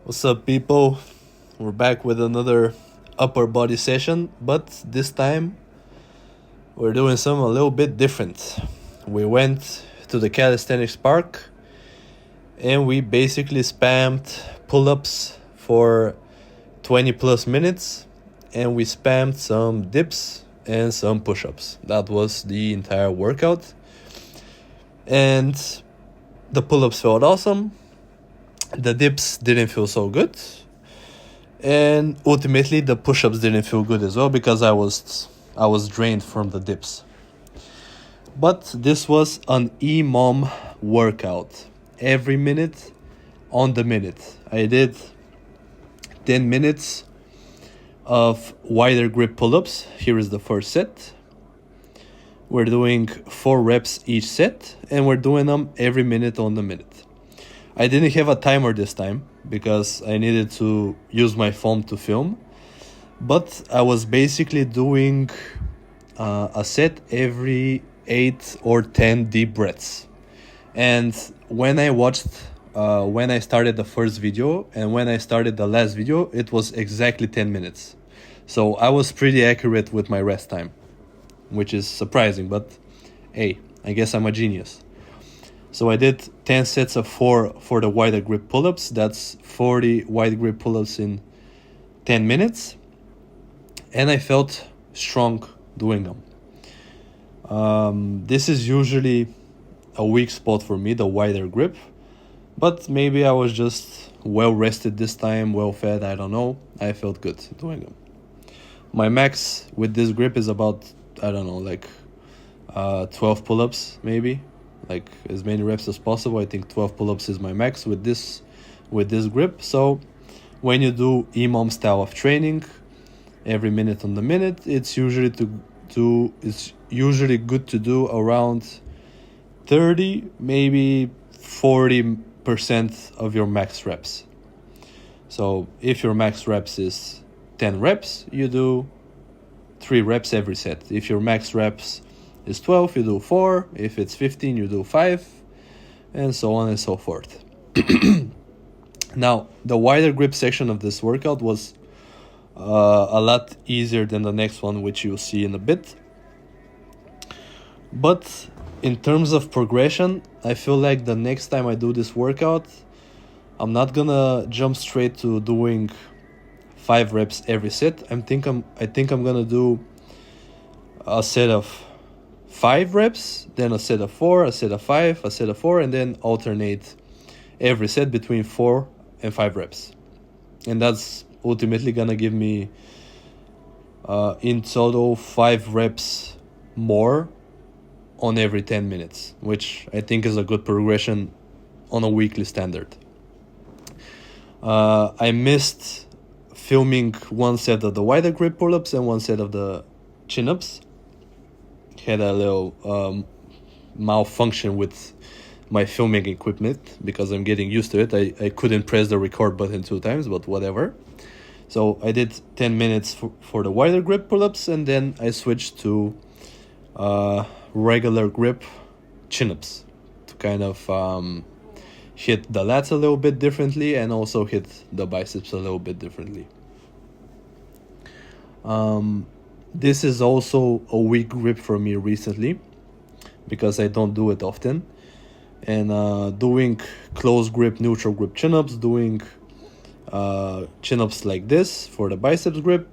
What's up, people? We're back with another upper body session, but this time we're doing something a little bit different. We went to the calisthenics park and we basically spammed pull ups for 20 plus minutes, and we spammed some dips and some push ups. That was the entire workout, and the pull ups felt awesome. The dips didn't feel so good, and ultimately the push-ups didn't feel good as well because I was drained from the dips. But this was an Emom workout, every minute on the minute. I did 10 minutes of wider grip pull-ups. Here is the first set. We're doing 4 reps each set, and we're doing them every minute on the minute. I didn't have a timer this time because I needed to use my phone to film, but I was basically doing a set every 8 or 10 deep breaths. And when I started the first video and when I started the last video, it was exactly 10 minutes. So I was pretty accurate with my rest time, which is surprising, but hey, I guess I'm a genius. So I did 10 sets of 4 for the wider grip pull-ups. That's 40 wide grip pull-ups in 10 minutes. And I felt strong doing them. This is usually a weak spot for me, the wider grip. But maybe I was just well rested this time, well fed, I don't know. I felt good doing them. My max with this grip is about, 12 pull-ups maybe. Like as many reps as possible. I think 12 pull-ups is my max with this grip. So when you do Emom style of training, every minute on the minute, it's usually good to do around 30, maybe 40% of your max reps. So if your max reps is 10 reps, you do 3 reps every set. If your max reps is 12, you do 4. If it's 15, you do 5, and so on and so forth. Now, the wider grip section of this workout was a lot easier than the next one, which you'll see in a bit. But in terms of progression, I feel like the next time I do this workout, I'm not gonna jump straight to doing 5 reps every set. I think I'm gonna do a set of 5 reps, then a set of 4, a set of 5, a set of 4, and then alternate every set between 4 and 5 reps. And that's ultimately gonna give me in total 5 reps more on every 10 minutes, which I think is a good progression on a weekly standard. I missed filming one set of the wider grip pull-ups and one set of the chin-ups. Had a little malfunction with my filming equipment because I'm getting used to it. I couldn't press the record button 2 times, but whatever. So I did 10 minutes for the wider grip pull-ups, and then I switched to regular grip chin-ups to kind of hit the lats a little bit differently and also hit the biceps a little bit differently. This is also a weak grip for me recently because I don't do it often. And doing close grip, neutral grip chin-ups, doing chin-ups like this for the biceps grip,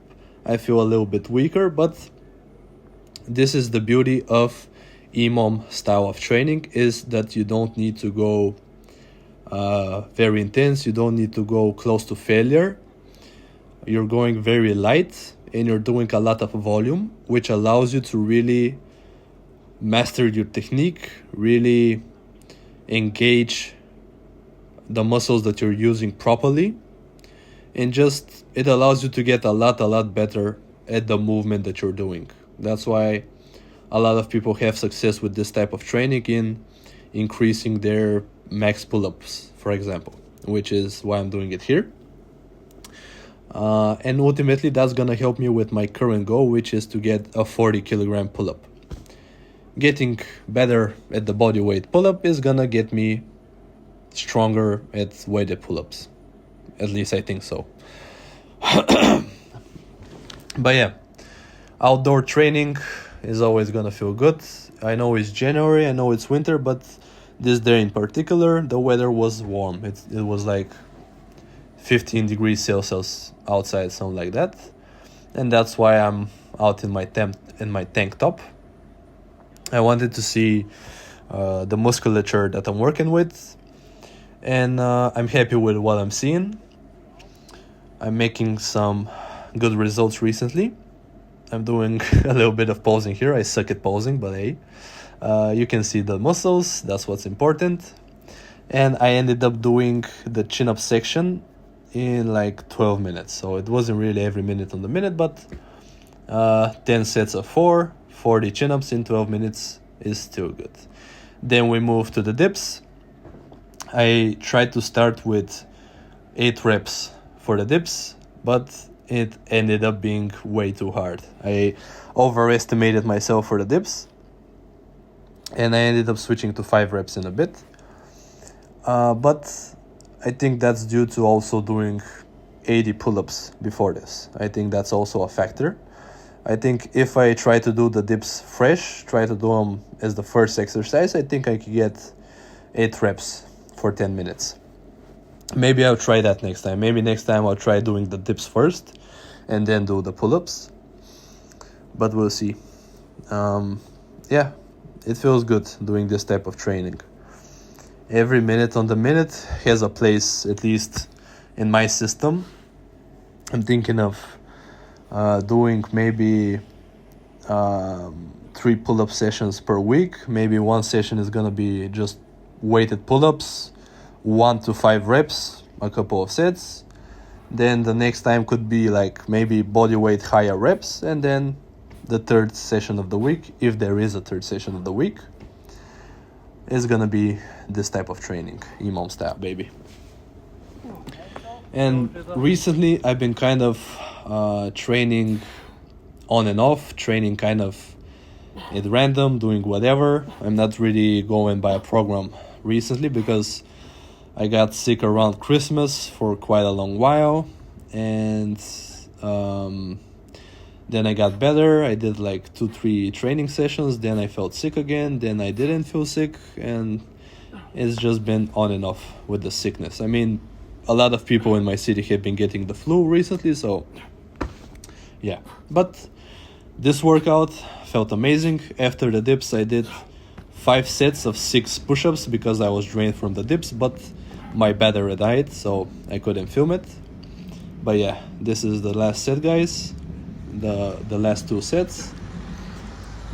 I feel a little bit weaker. But this is the beauty of Emom style of training, is that you don't need to go very intense. You don't need to go close to failure. You're going very light, and you're doing a lot of volume, which allows you to really master your technique, really engage the muscles that you're using properly, and just it allows you to get a lot better at the movement that you're doing. That's why a lot of people have success with this type of training in increasing their max pull-ups, for example, which is why I'm doing it here. And ultimately that's gonna help me with my current goal, which is to get a 40 kilogram pull-up. Getting better at the body weight pull-up is gonna get me stronger at weighted pull-ups. At least I think so. But yeah, outdoor training is always gonna feel good. I know it's January, I know it's winter, but this day in particular, the weather was warm. It was like 15 degrees Celsius outside, something like that. And that's why I'm out in my tank top. I wanted to see the musculature that I'm working with, and I'm happy with what I'm seeing. I'm making some good results recently. I'm doing a little bit of posing here. I suck at posing, but hey, you can see the muscles. That's what's important. And I ended up doing the chin-up section in like 12 minutes. So it wasn't really every minute on the minute, but 10 sets of 40 chin-ups in 12 minutes is still good. Then we move to the dips. I tried to start with 8 reps for the dips, but it ended up being way too hard. I overestimated myself for the dips, and I ended up switching to 5 reps in a bit. But I think that's due to also doing 80 pull-ups before this. I think that's also a factor. I think if I try to do the dips fresh, try to do them as the first exercise, I think I could get 8 reps for 10 minutes. Maybe I'll try that next time. Maybe next time I'll try doing the dips first and then do the pull-ups. But we'll see. Yeah, it feels good doing this type of training. Every minute on the minute has a place, at least in my system. I'm thinking of doing maybe 3 pull-up sessions per week. Maybe one session is gonna be just weighted pull-ups, 1 to 5 reps, a couple of sets. Then the next time could be like maybe body weight higher reps, and then the third session of the week, if there is a third session of the week, is gonna be this type of training, Emom style, baby. And recently I've been kind of training on and off, training kind of at random, doing whatever. I'm not really going by a program recently because I got sick around Christmas for quite a long while, and then I got better. I did like 2-3 training sessions, then I felt sick again, then I didn't feel sick, and it's just been on and off with the sickness. I mean, a lot of people in my city have been getting the flu recently, so yeah. But this workout felt amazing. After the dips, I did 5 sets of 6 push-ups because I was drained from the dips, but my battery died, so I couldn't film it. But yeah, this is the last set, guys. The last 2 sets.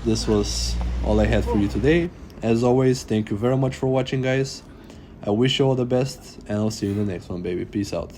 This was all I had for you today. As always, thank you very much for watching, guys. I wish you all the best, and I'll see you in the next one, baby. Peace out.